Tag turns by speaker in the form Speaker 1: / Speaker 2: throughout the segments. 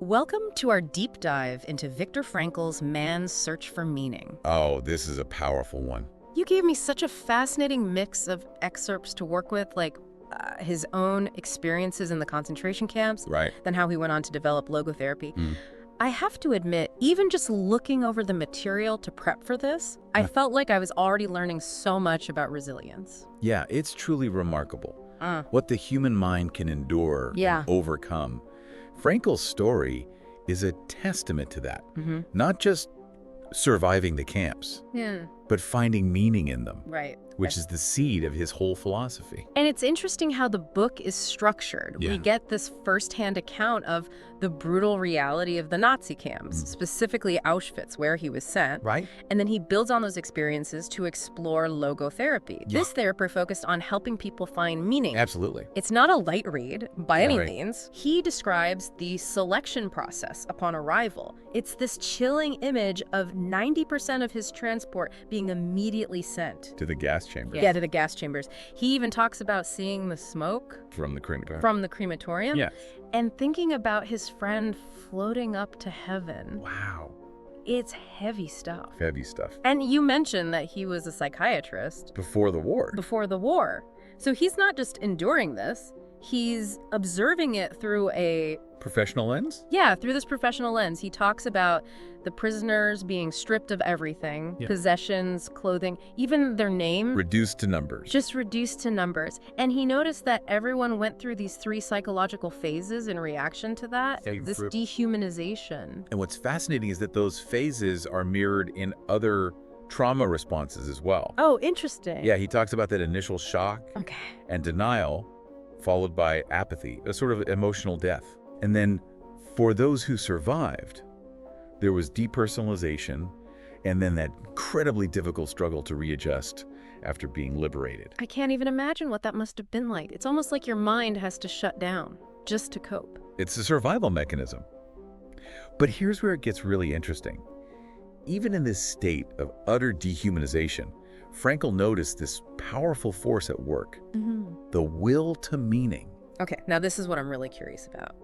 Speaker 1: Welcome to our deep dive into Viktor Frankl's Man's Search for Meaning.
Speaker 2: Oh, this is a powerful one.
Speaker 1: You gave me such a fascinating mix of excerpts to work with, like his own experiences in the concentration camps,
Speaker 2: Right.
Speaker 1: then how he went on to develop logotherapy.
Speaker 2: Mm.
Speaker 1: I have to admit, even just looking over the material to prep for this, I felt like I was already learning so much about resilience.
Speaker 2: Yeah, it's truly remarkable
Speaker 1: Uh,
Speaker 2: what the human mind can endure
Speaker 1: Yeah.
Speaker 2: and overcome. Frankl's story is a testament to that.
Speaker 1: mm-hmm.
Speaker 2: Not just surviving the camps,
Speaker 1: Yeah,
Speaker 2: but finding meaning in them,
Speaker 1: right.
Speaker 2: which is the seed of his whole philosophy.
Speaker 1: And it's interesting how the book is structured.
Speaker 2: Yeah.
Speaker 1: We get this firsthand account of the brutal reality of the Nazi camps, specifically Auschwitz, where he was sent.
Speaker 2: Right?
Speaker 1: And then he builds on those experiences to explore logotherapy.
Speaker 2: Yeah.
Speaker 1: This therapy focused on helping people find meaning.
Speaker 2: Absolutely.
Speaker 1: It's not a light read by any
Speaker 2: Right.
Speaker 1: means. He describes the selection process upon arrival. It's this chilling image of 90% of his transport being immediately sent.
Speaker 2: To the gas chamber.
Speaker 1: Yeah, to the gas chambers. He even talks about seeing the smoke
Speaker 2: From the crematorium.
Speaker 1: from the crematorium
Speaker 2: Yeah.
Speaker 1: and thinking about his friend floating up to heaven.
Speaker 2: Wow.
Speaker 1: It's heavy stuff.
Speaker 2: Heavy stuff.
Speaker 1: And you mentioned that he was a psychiatrist
Speaker 2: Before the war.
Speaker 1: before the war. So he's not just enduring this, he's observing it through
Speaker 2: Professional lens?
Speaker 1: through this professional lens. He talks about the prisoners being stripped of everything,
Speaker 2: Yeah.
Speaker 1: possessions, clothing, even their name.
Speaker 2: Reduced to numbers.
Speaker 1: Just reduced to numbers. And he noticed that everyone went through these 3 psychological phases in reaction to that.
Speaker 2: Yeah,
Speaker 1: This dehumanization.
Speaker 2: And what's fascinating is that those phases are mirrored in other trauma responses as well.
Speaker 1: Oh, interesting.
Speaker 2: Yeah, he talks about that initial shock
Speaker 1: Okay.
Speaker 2: and denial, followed by apathy, a sort of emotional death. And then for those who survived, there was depersonalization, and then that incredibly difficult struggle to readjust after being liberated.
Speaker 1: I can't even imagine what that must have been like. It's almost like your mind has to shut down just to cope.
Speaker 2: It's a survival mechanism. But here's where it gets really interesting. Even in this state of utter dehumanization, Frankl noticed this powerful force at work, the will to meaning.
Speaker 1: Okay, now this is what I'm really curious about.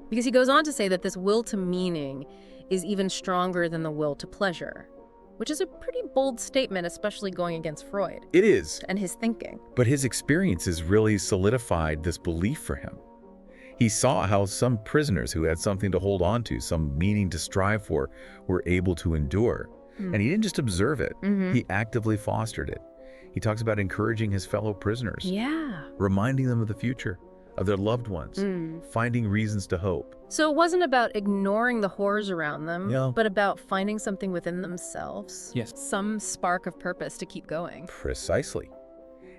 Speaker 1: Because he goes on to say that this will to meaning is even stronger than the will to pleasure, which is a pretty bold statement, especially going against Freud
Speaker 2: It is,
Speaker 1: and his thinking.
Speaker 2: but his experiences really solidified this belief for him. He saw how some prisoners who had something to hold on to, some meaning to strive for, were able to endure. And he didn't just observe it, he actively fostered it. He talks about encouraging his fellow prisoners,
Speaker 1: Yeah.
Speaker 2: reminding them of the future, of their loved ones, finding reasons to hope.
Speaker 1: So it wasn't about ignoring the horrors around them,
Speaker 2: No.
Speaker 1: but about finding something within themselves.
Speaker 2: Yes.
Speaker 1: Some spark of purpose to keep going.
Speaker 2: Precisely.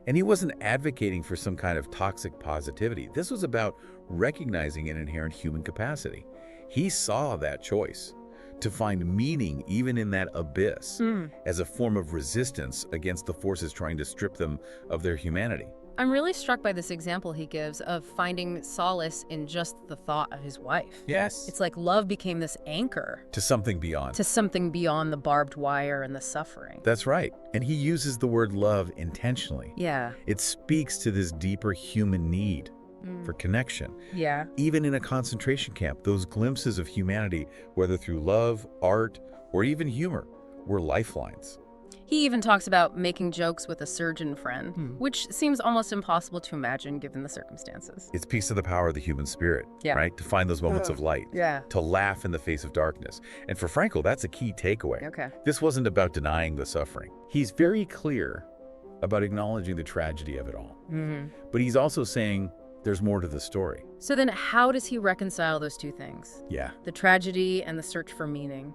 Speaker 2: And he wasn't advocating for some kind of toxic positivity. This was about recognizing an inherent human capacity. He saw that choice to find meaning even in that abyss as a form of resistance against the forces trying to strip them of their humanity.
Speaker 1: I'm really struck by this example he gives of finding solace in just the thought of his wife.
Speaker 2: Yes.
Speaker 1: It's like love became this anchor
Speaker 2: To something beyond.
Speaker 1: to something beyond the barbed wire and the suffering.
Speaker 2: That's right. And he uses the word love intentionally.
Speaker 1: Yeah.
Speaker 2: It speaks to this deeper human need for connection.
Speaker 1: Yeah.
Speaker 2: Even in a concentration camp, those glimpses of humanity, whether through love, art, or even humor, were lifelines.
Speaker 1: He even talks about making jokes with a surgeon friend, which seems almost impossible to imagine given the circumstances.
Speaker 2: It speaks to the power of the human spirit,
Speaker 1: Yeah.
Speaker 2: right? To find those moments of light,
Speaker 1: Yeah.
Speaker 2: to laugh in the face of darkness. And for Frankl, that's a key takeaway.
Speaker 1: Okay.
Speaker 2: This wasn't about denying the suffering. He's very clear about acknowledging the tragedy of it all. But he's also saying there's more to the story.
Speaker 1: So then how does he reconcile those two things?
Speaker 2: Yeah.
Speaker 1: The tragedy and the search for meaning.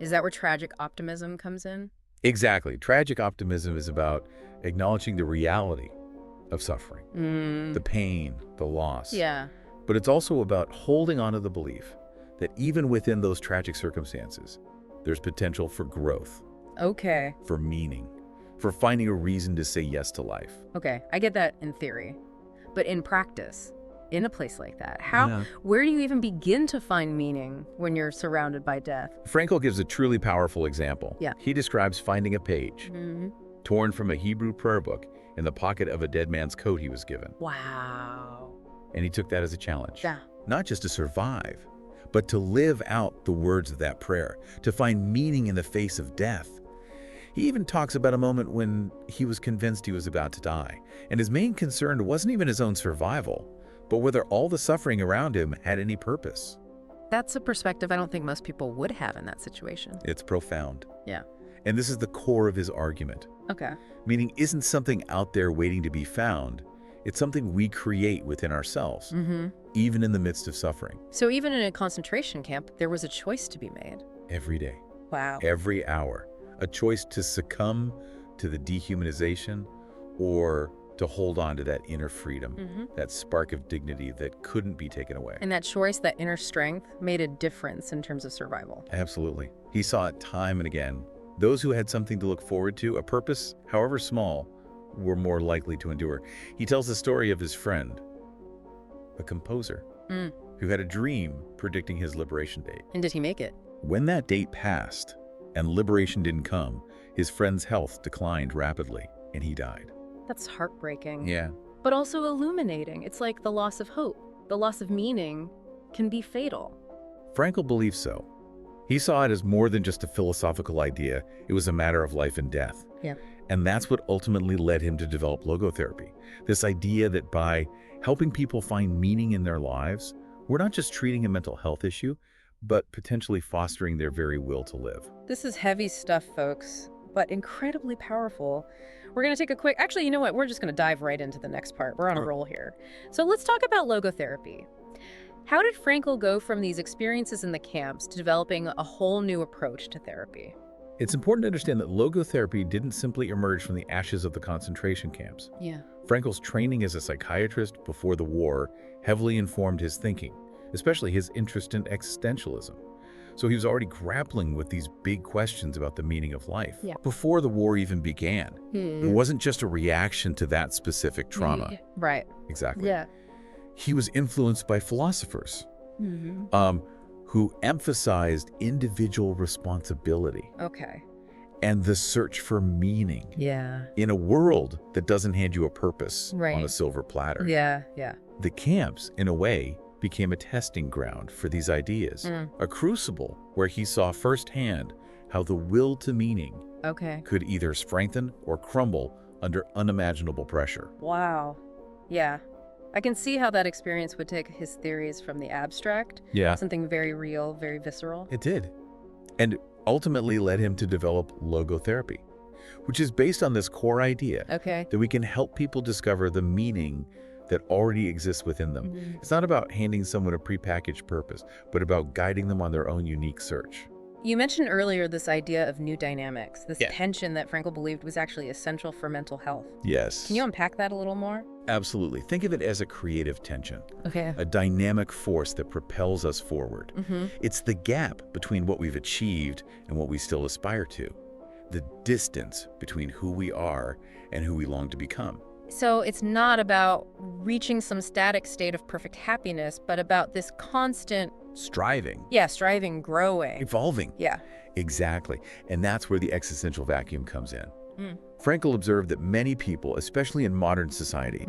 Speaker 1: Is that where tragic optimism comes in?
Speaker 2: Exactly. Tragic optimism is about acknowledging the reality of suffering, the pain, the loss.
Speaker 1: Yeah.
Speaker 2: But it's also about holding on to the belief that even within those tragic circumstances, there's potential for growth,
Speaker 1: Okay.
Speaker 2: for meaning, for finding a reason to say yes to life.
Speaker 1: Okay. I get that in theory. But in practice, in a place like that,
Speaker 2: Yeah.
Speaker 1: where do you even begin to find meaning when you're surrounded by death?
Speaker 2: Frankl gives a truly powerful example.
Speaker 1: Yeah.
Speaker 2: He describes finding a page torn from a Hebrew prayer book in the pocket of a dead man's coat he was given.
Speaker 1: Wow.
Speaker 2: And he took that as a challenge.
Speaker 1: Yeah.
Speaker 2: Not just to survive, but to live out the words of that prayer, to find meaning in the face of death. He even talks about a moment when he was convinced he was about to die, and his main concern wasn't even his own survival, but whether all the suffering around him had any purpose.
Speaker 1: That's a perspective I don't think most people would have in that situation.
Speaker 2: It's profound.
Speaker 1: Yeah.
Speaker 2: And this is the core of his argument.
Speaker 1: Okay.
Speaker 2: Meaning isn't something out there waiting to be found. It's something we create within ourselves, even in the midst of suffering.
Speaker 1: So even in a concentration camp, there was a choice to be made.
Speaker 2: Every day.
Speaker 1: Wow.
Speaker 2: Every hour. A choice to succumb to the dehumanization or to hold on to that inner freedom, that spark of dignity that couldn't be taken away.
Speaker 1: And that choice, that inner strength, made a difference in terms of survival.
Speaker 2: Absolutely. He saw it time and again. Those who had something to look forward to, a purpose, however small, were more likely to endure. He tells the story of his friend, a composer, who had a dream predicting his liberation date.
Speaker 1: And did he make it?
Speaker 2: When that date passed and liberation didn't come, his friend's health declined rapidly and he died.
Speaker 1: That's heartbreaking.
Speaker 2: Yeah.
Speaker 1: But also illuminating. It's like the loss of hope. The loss of meaning can be fatal.
Speaker 2: Frankl believes so. He saw it as more than just a philosophical idea. It was a matter of life and death.
Speaker 1: Yeah.
Speaker 2: And that's what ultimately led him to develop logotherapy. This idea that by helping people find meaning in their lives, we're not just treating a mental health issue, but potentially fostering their very will to live.
Speaker 1: This is heavy stuff, folks, but incredibly powerful. We're going to take a quick... Actually, you know what? We're just going to dive right into the next part. We're on a roll here. So let's talk about logotherapy. How did Frankl go from these experiences in the camps to developing a whole new approach to therapy?
Speaker 2: It's important to understand that logotherapy didn't simply emerge from the ashes of the concentration camps.
Speaker 1: Yeah.
Speaker 2: Frankl's training as a psychiatrist before the war heavily informed his thinking, especially his interest in existentialism. So he was already grappling with these big questions about the meaning of life before the war even began. It wasn't just a reaction to that specific trauma.
Speaker 1: Right.
Speaker 2: Exactly.
Speaker 1: Yeah.
Speaker 2: He was influenced by philosophers who emphasized individual responsibility
Speaker 1: Okay.
Speaker 2: and the search for meaning
Speaker 1: Yeah.
Speaker 2: in a world that doesn't hand you a purpose on a
Speaker 1: Right.
Speaker 2: silver platter.
Speaker 1: Yeah. Yeah.
Speaker 2: The camps, in a way, became a testing ground for these ideas, a crucible where he saw firsthand how the will to meaning
Speaker 1: Okay.
Speaker 2: could either strengthen or crumble under unimaginable pressure.
Speaker 1: Wow. Yeah. I can see how that experience would take his theories from the abstract,
Speaker 2: Yeah,
Speaker 1: something very real, very visceral.
Speaker 2: it did. And ultimately led him to develop logotherapy, which is based on this core idea
Speaker 1: Okay.
Speaker 2: that we can help people discover the meaning that already exists within them. It's not about handing someone a prepackaged purpose, but about guiding them on their own unique search.
Speaker 1: You mentioned earlier this idea of new dynamics, this
Speaker 2: Yeah.
Speaker 1: tension that Frankl believed was actually essential for mental health.
Speaker 2: Yes.
Speaker 1: Can you unpack that a little more?
Speaker 2: Absolutely. Think of it as a creative tension,
Speaker 1: Okay.
Speaker 2: a dynamic force that propels us forward. It's the gap between what we've achieved and what we still aspire to, the distance between who we are and who we long to become.
Speaker 1: So it's not about reaching some static state of perfect happiness, but about this constant,
Speaker 2: Striving,
Speaker 1: striving, growing.
Speaker 2: evolving.
Speaker 1: Yeah.
Speaker 2: Exactly. And that's where the existential vacuum comes in. Frankl observed that many people, especially in modern society,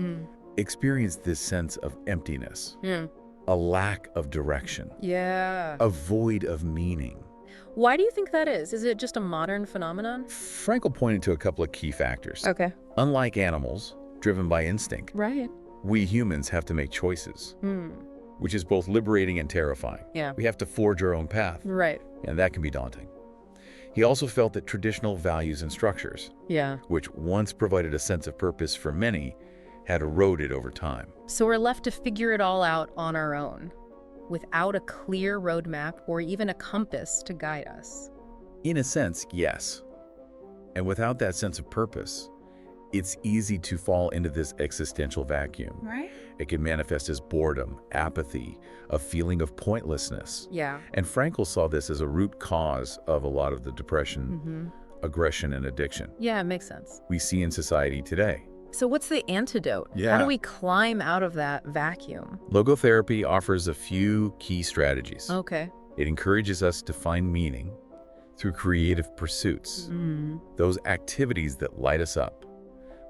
Speaker 2: experience this sense of emptiness, a lack of direction,
Speaker 1: Yeah.
Speaker 2: a void of meaning.
Speaker 1: Why do you think that is? Is it just a modern phenomenon?
Speaker 2: Frankl pointed to a couple of key factors.
Speaker 1: Okay.
Speaker 2: Unlike animals, driven by instinct,
Speaker 1: Right.
Speaker 2: we humans have to make choices, which is both liberating and terrifying.
Speaker 1: Yeah.
Speaker 2: We have to forge our own path,
Speaker 1: Right.
Speaker 2: and that can be daunting. He also felt that traditional values and structures,
Speaker 1: Yeah.
Speaker 2: which once provided a sense of purpose for many, had eroded over time.
Speaker 1: So we're left to figure it all out on our own, without a clear roadmap or even a compass to guide us.
Speaker 2: In a sense, yes. And without that sense of purpose, it's easy to fall into this existential vacuum.
Speaker 1: Right.
Speaker 2: It can manifest as boredom, apathy, a feeling of pointlessness.
Speaker 1: Yeah.
Speaker 2: And Frankl saw this as a root cause of a lot of the depression, aggression, and addiction
Speaker 1: Yeah, it makes sense.
Speaker 2: we see in society today.
Speaker 1: So what's the antidote?
Speaker 2: Yeah.
Speaker 1: How do we climb out of that vacuum?
Speaker 2: Logotherapy offers a few key strategies.
Speaker 1: Okay.
Speaker 2: It encourages us to find meaning through creative pursuits, those activities that light us up,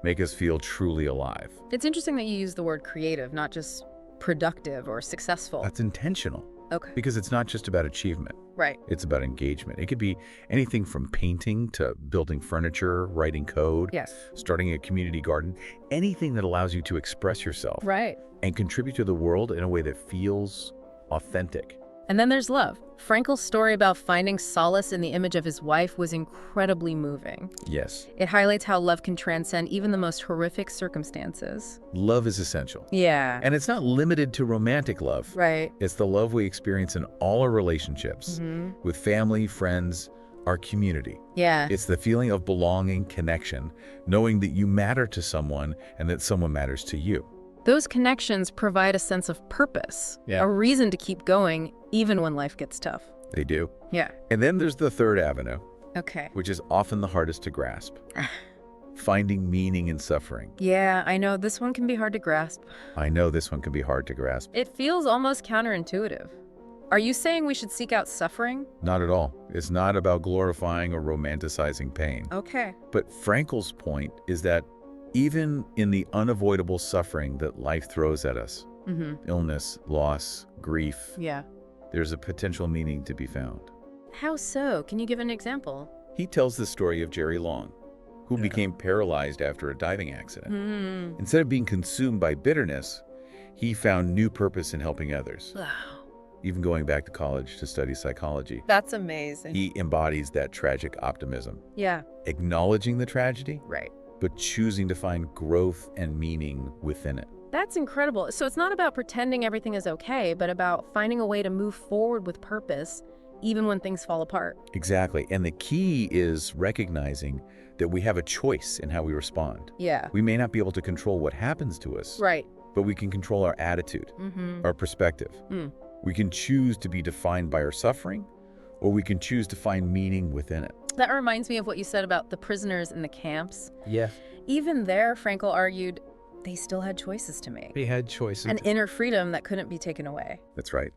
Speaker 2: make us feel truly alive.
Speaker 1: It's interesting that you use the word creative, not just productive or successful.
Speaker 2: That's intentional.
Speaker 1: Okay.
Speaker 2: Because it's not just about achievement.
Speaker 1: Right.
Speaker 2: It's about engagement. It could be anything from painting to building furniture, writing code,
Speaker 1: Yes.
Speaker 2: starting a community garden, anything that allows you to express yourself
Speaker 1: Right.
Speaker 2: and contribute to the world in a way that feels authentic.
Speaker 1: And then there's love. Frankl's story about finding solace in the image of his wife was incredibly moving.
Speaker 2: Yes.
Speaker 1: It highlights how love can transcend even the most horrific circumstances.
Speaker 2: Love is essential.
Speaker 1: Yeah.
Speaker 2: And it's not limited to romantic love.
Speaker 1: Right.
Speaker 2: It's the love we experience in all our relationships, with family, friends, our community.
Speaker 1: Yeah.
Speaker 2: It's the feeling of belonging, connection, knowing that you matter to someone and that someone matters to you.
Speaker 1: Those connections provide a sense of purpose,
Speaker 2: Yeah.
Speaker 1: a reason to keep going even when life gets tough.
Speaker 2: They do.
Speaker 1: Yeah.
Speaker 2: And then there's the third avenue,
Speaker 1: Okay.
Speaker 2: which is often the hardest to grasp. Finding meaning in suffering.
Speaker 1: Yeah, I know this one can be hard to grasp.
Speaker 2: I know this one can be hard to grasp.
Speaker 1: It feels almost counterintuitive. Are you saying we should seek out suffering?
Speaker 2: Not at all. It's not about glorifying or romanticizing pain.
Speaker 1: Okay.
Speaker 2: But Frankl's point is that even in the unavoidable suffering that life throws at us, illness, loss, grief,
Speaker 1: Yeah.
Speaker 2: there's a potential meaning to be found.
Speaker 1: How so? Can you give an example?
Speaker 2: He tells the story of Jerry Long, who became paralyzed after a diving accident. Instead of being consumed by bitterness, he found new purpose in helping others.
Speaker 1: Wow.
Speaker 2: Even going back to college to study psychology,
Speaker 1: That's amazing.
Speaker 2: he embodies that tragic optimism,
Speaker 1: Yeah.
Speaker 2: acknowledging the tragedy,
Speaker 1: Right.
Speaker 2: but choosing to find growth and meaning within it.
Speaker 1: That's incredible. So it's not about pretending everything is okay, but about finding a way to move forward with purpose, even when things fall apart.
Speaker 2: Exactly. And the key is recognizing that we have a choice in how we respond.
Speaker 1: Yeah.
Speaker 2: We may not be able to control what happens to us,
Speaker 1: Right.
Speaker 2: but we can control our attitude, our perspective. We can choose to be defined by our suffering, or we can choose to find meaning within it.
Speaker 1: That reminds me of what you said about the prisoners in the camps.
Speaker 2: Yeah.
Speaker 1: Even there, Frankl argued they still had choices to make.
Speaker 2: They had choices.
Speaker 1: An inner freedom that couldn't be taken away.
Speaker 2: That's right.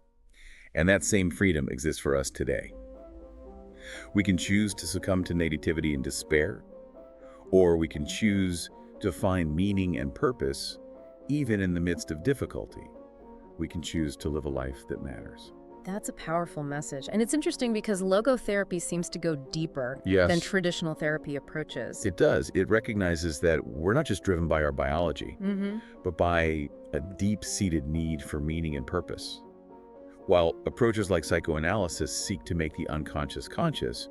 Speaker 2: And that same freedom exists for us today. We can choose to succumb to negativity and despair, or we can choose to find meaning and purpose even in the midst of difficulty. We can choose to live a life that matters.
Speaker 1: That's a powerful message. And it's interesting because logotherapy seems to go deeper
Speaker 2: Yes.
Speaker 1: than traditional therapy approaches.
Speaker 2: It does. It recognizes that we're not just driven by our biology, but by a deep-seated need for meaning and purpose. While approaches like psychoanalysis seek to make the unconscious conscious,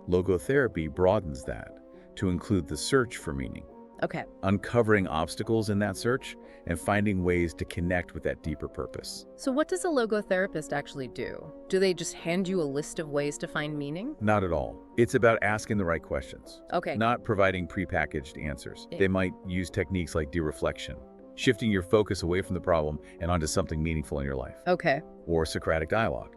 Speaker 2: logotherapy broadens that to include the search for meaning,
Speaker 1: Okay.
Speaker 2: uncovering obstacles in that search and finding ways to connect with that deeper purpose.
Speaker 1: So what does a logotherapist actually do? Do they just hand you a list of ways to find meaning?
Speaker 2: Not at all. It's about asking the right questions,
Speaker 1: Okay.
Speaker 2: not providing prepackaged answers.
Speaker 1: Yeah.
Speaker 2: They might use techniques like dereflection, shifting your focus away from the problem and onto something meaningful in your life,
Speaker 1: Okay.
Speaker 2: or Socratic dialogue,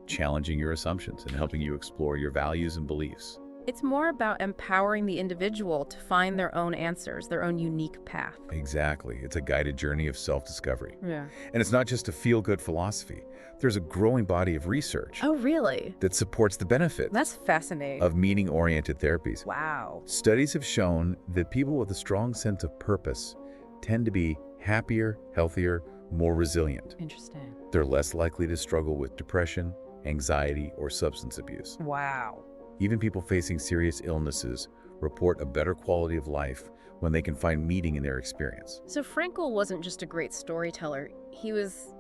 Speaker 2: challenging your assumptions and helping you explore your values and beliefs.
Speaker 1: It's more about empowering the individual to find their own answers, their own unique path.
Speaker 2: Exactly. It's a guided journey of self-discovery.
Speaker 1: Yeah.
Speaker 2: And it's not just a feel-good philosophy. There's a growing body of research
Speaker 1: Oh, really?
Speaker 2: that supports the benefits
Speaker 1: That's fascinating.
Speaker 2: of meaning-oriented therapies.
Speaker 1: Wow.
Speaker 2: Studies have shown that people with a strong sense of purpose tend to be happier, healthier, more resilient.
Speaker 1: Interesting.
Speaker 2: They're less likely to struggle with depression, anxiety, or substance abuse.
Speaker 1: Wow.
Speaker 2: Even people facing serious illnesses report a better quality of life when they can find meaning in their experience.
Speaker 1: So Frankl wasn't just a great storyteller. He was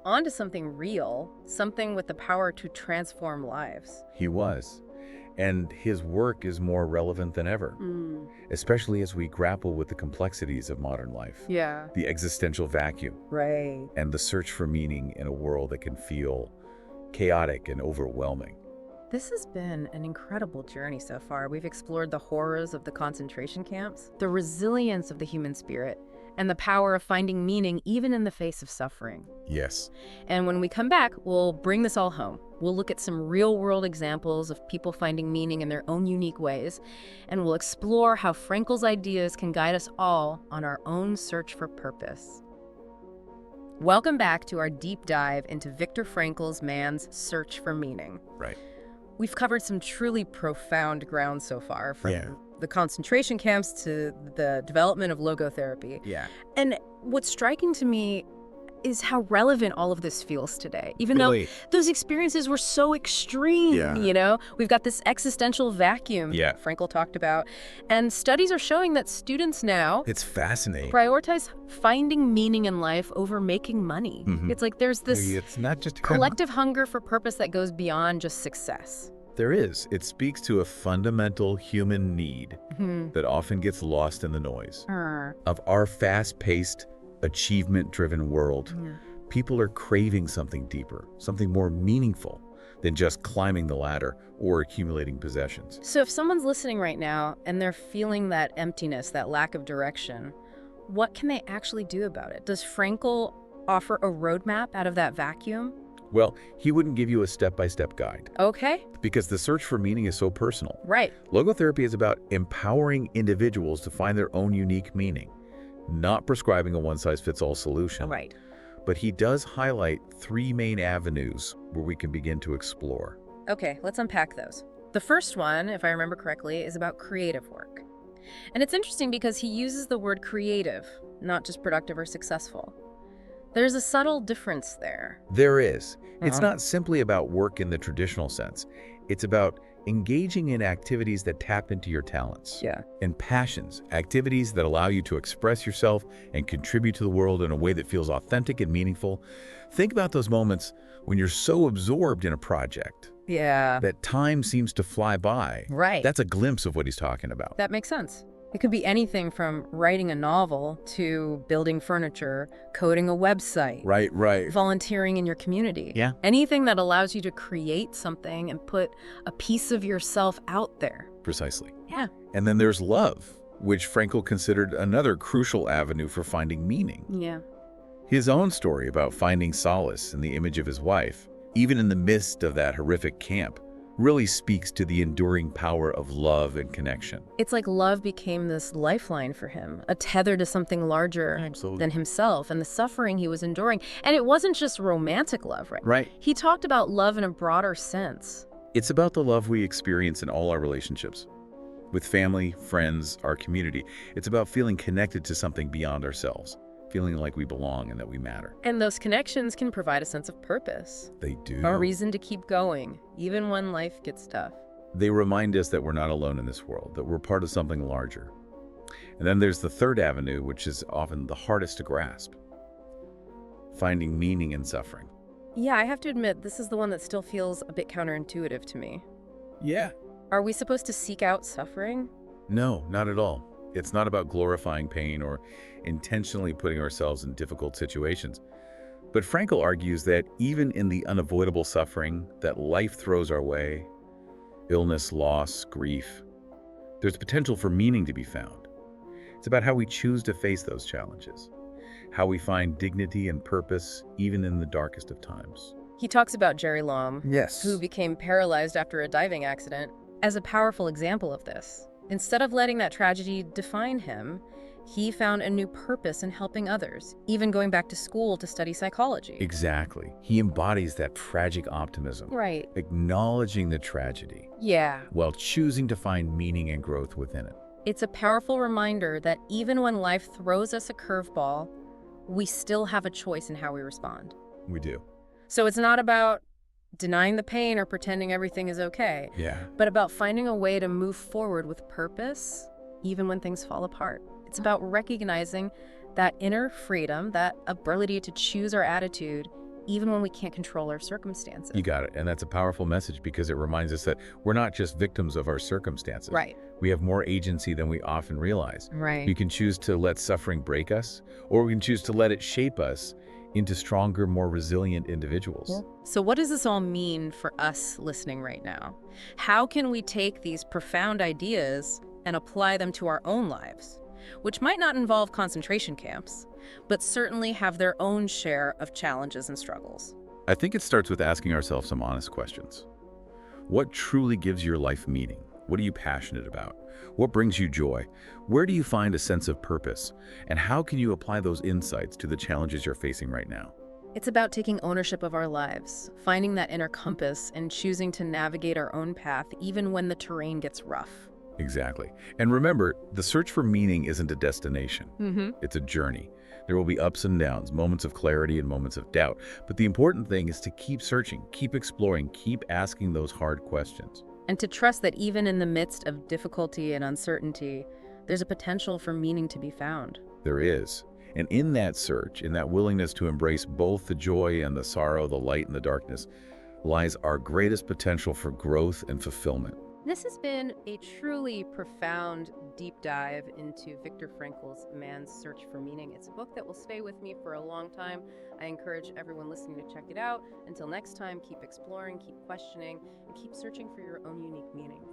Speaker 1: onto something real, something with the power to transform lives.
Speaker 2: He was. And his work is more relevant than ever, especially as we grapple with the complexities of modern life,
Speaker 1: Yeah.
Speaker 2: the existential vacuum,
Speaker 1: Right.
Speaker 2: and the search for meaning in a world that can feel chaotic and overwhelming.
Speaker 1: This has been an incredible journey so far. We've explored the horrors of the concentration camps, the resilience of the human spirit, and the power of finding meaning even in the face of suffering.
Speaker 2: Yes.
Speaker 1: And when we come back, we'll bring this all home. We'll look at some real-world examples of people finding meaning in their own unique ways, and we'll explore how Frankl's ideas can guide us all on our own search for purpose. Welcome back to our deep dive into Viktor Frankl's man's search for meaning.
Speaker 2: Right.
Speaker 1: We've covered some truly profound ground so far, from
Speaker 2: Yeah.
Speaker 1: the concentration camps to the development of logotherapy.
Speaker 2: Yeah.
Speaker 1: And what's striking to me is how relevant all of this feels today. Even
Speaker 2: Really?
Speaker 1: though those experiences were so extreme,
Speaker 2: Yeah.
Speaker 1: We've got this existential vacuum
Speaker 2: Yeah.
Speaker 1: Frankl talked about. And studies are showing that students now
Speaker 2: It's fascinating.
Speaker 1: prioritize finding meaning in life over making money. It's like there's this
Speaker 2: It's not just
Speaker 1: collective hunger for purpose that goes beyond just success.
Speaker 2: There is. It speaks to a fundamental human need that often gets lost in the noise of our fast-paced, achievement-driven world. People are craving something deeper, something more meaningful than just climbing the ladder or accumulating possessions.
Speaker 1: So if someone's listening right now and they're feeling that emptiness, that lack of direction, what can they actually do about it? Does Frankl offer a roadmap out of that vacuum?
Speaker 2: Well, he wouldn't give you a step-by-step guide
Speaker 1: Okay.
Speaker 2: because the search for meaning is so personal.
Speaker 1: Right.
Speaker 2: Logotherapy is about empowering individuals to find their own unique meaning, not prescribing a one-size-fits-all solution.
Speaker 1: Right.
Speaker 2: But he does highlight 3 main avenues where we can begin to explore.
Speaker 1: Okay, let's unpack those. The first one, if I remember correctly, is about creative work. And it's interesting because he uses the word creative, not just productive or successful. There's a subtle difference there.
Speaker 2: There is. It's not simply about work in the traditional sense. It's about engaging in activities that tap into your talents and passions, activities that allow you to express yourself and contribute to the world in a way that feels authentic and meaningful. Think about those moments when you're so absorbed in a project that time seems to fly by.
Speaker 1: Right.
Speaker 2: That's a glimpse of what he's talking about.
Speaker 1: That makes sense. It could be anything from writing a novel to building furniture, coding a website,
Speaker 2: Right.
Speaker 1: volunteering in your community.
Speaker 2: Yeah.
Speaker 1: Anything that allows you to create something and put a piece of yourself out there.
Speaker 2: Precisely.
Speaker 1: Yeah.
Speaker 2: And then there's love, which Frankl considered another crucial avenue for finding meaning.
Speaker 1: Yeah.
Speaker 2: His own story about finding solace in the image of his wife, even in the midst of that horrific camp, really speaks to the enduring power of love and connection.
Speaker 1: It's like love became this lifeline for him, a tether to something larger than himself and the suffering he was enduring. And it wasn't just romantic love, right?
Speaker 2: Right.
Speaker 1: He talked about love in a broader sense.
Speaker 2: It's about the love we experience in all our relationships. With family, friends, our community. It's about feeling connected to something beyond ourselves, feeling like we belong and that we matter.
Speaker 1: And those connections can provide a sense of purpose.
Speaker 2: They do.
Speaker 1: A reason to keep going, even when life gets tough.
Speaker 2: They remind us that we're not alone in this world, that we're part of something larger. And then there's the third avenue, which is often the hardest to grasp. Finding meaning in suffering.
Speaker 1: Yeah, I have to admit, this is the one that still feels a bit counterintuitive to me.
Speaker 2: Yeah.
Speaker 1: Are we supposed to seek out suffering?
Speaker 2: No, not at all. It's not about glorifying pain or intentionally putting ourselves in difficult situations. But Frankl argues that even in the unavoidable suffering that life throws our way, illness, loss, grief, there's potential for meaning to be found. It's about how we choose to face those challenges, how we find dignity and purpose even in the darkest of times.
Speaker 1: He talks about Jerry Lom,
Speaker 2: Yes.
Speaker 1: who became paralyzed after a diving accident, as a powerful example of this. Instead of letting that tragedy define him, he found a new purpose in helping others, even going back to school to study psychology.
Speaker 2: Exactly. He embodies that tragic optimism,
Speaker 1: Right.
Speaker 2: acknowledging the tragedy
Speaker 1: Yeah.
Speaker 2: while choosing to find meaning and growth within it.
Speaker 1: It's a powerful reminder that even when life throws us a curveball, we still have a choice in how we respond.
Speaker 2: We do.
Speaker 1: So it's not about denying the pain or pretending everything is okay,
Speaker 2: Yeah.
Speaker 1: but about finding a way to move forward with purpose, even when things fall apart. It's about recognizing that inner freedom, that ability to choose our attitude, even when we can't control our circumstances.
Speaker 2: You got it. And that's a powerful message because it reminds us that we're not just victims of our circumstances.
Speaker 1: Right.
Speaker 2: We have more agency than we often realize.
Speaker 1: Right.
Speaker 2: We can choose to let suffering break us, or we can choose to let it shape us into stronger, more resilient individuals.
Speaker 1: So what does this all mean for us listening right now? How can we take these profound ideas and apply them to our own lives, which might not involve concentration camps, but certainly have their own share of challenges and struggles?
Speaker 2: I think it starts with asking ourselves some honest questions. What truly gives your life meaning? What are you passionate about? What brings you joy? Where do you find a sense of purpose? And how can you apply those insights to the challenges you're facing right now?
Speaker 1: It's about taking ownership of our lives, finding that inner compass, and choosing to navigate our own path even when the terrain gets rough.
Speaker 2: Exactly. And remember, the search for meaning isn't a destination.
Speaker 1: Mm-hmm.
Speaker 2: It's a journey. There will be ups and downs, moments of clarity and moments of doubt. But the important thing is to keep searching, keep exploring, keep asking those hard questions.
Speaker 1: And to trust that even in the midst of difficulty and uncertainty, there's a potential for meaning to be found.
Speaker 2: There is. And in that search, in that willingness to embrace both the joy and the sorrow, the light and the darkness, lies our greatest potential for growth and fulfillment.
Speaker 1: This has been a truly profound deep dive into Viktor Frankl's Man's Search for Meaning. It's a book that will stay with me for a long time. I encourage everyone listening to check it out. Until next time, keep exploring, keep questioning, and keep searching for your own unique meaning.